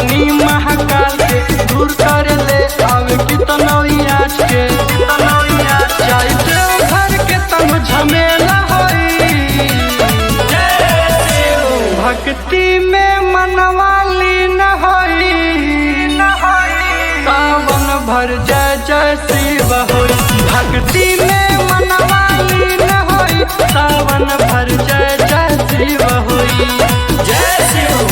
कहनी महाकाल के दूर कर ले आवे कितनो आज के जाई घर के तम झमेला होई भक्ति में मनवाली न होई सावन भर जय जय शिव होई भक्ति में मनवाली न होई सावन भर जय जय शिव होई जय शिव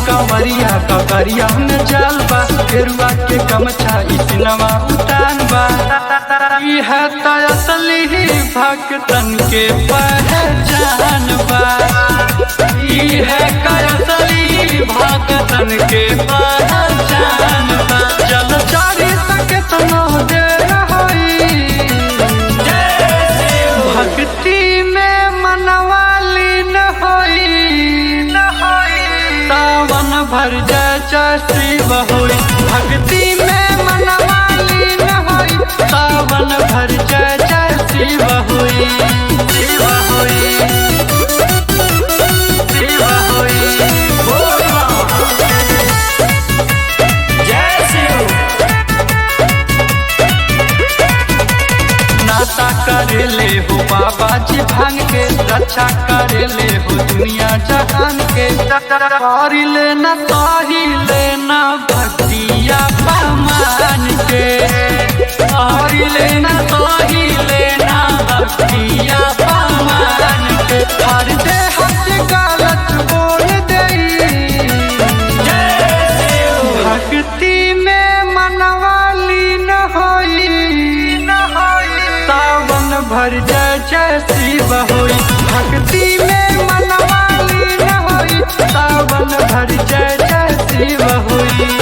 कवरिया कवरिया में जल बा गेरुआ के गमछा इतनवा उतान बा यह तो असली भक्तन के पहचान बा यह असली भक्तन के पहचान बा जल चारी तक तनो दे रही भक्ति में मनवाली न होई सावन भर जय जय शिव होई भक्ति में मनवाली न होई सावन भर जय जय शिव होई शिव होई शिव होई जय शिव नाता करे ले हो बाबा जी भांग के रक्षा करे ले हो दुनिया जहान के करी लेना ताही लेना भक्तिया पमान के करी लेना ताही लेना भक्तिया पमान के हर दे हट गलत बोल दे भक्ति में मनवाली न होई सावन भर जय जय शिव होई भक्ति में मनवाली न होई सावन भर जय जय शिव होई।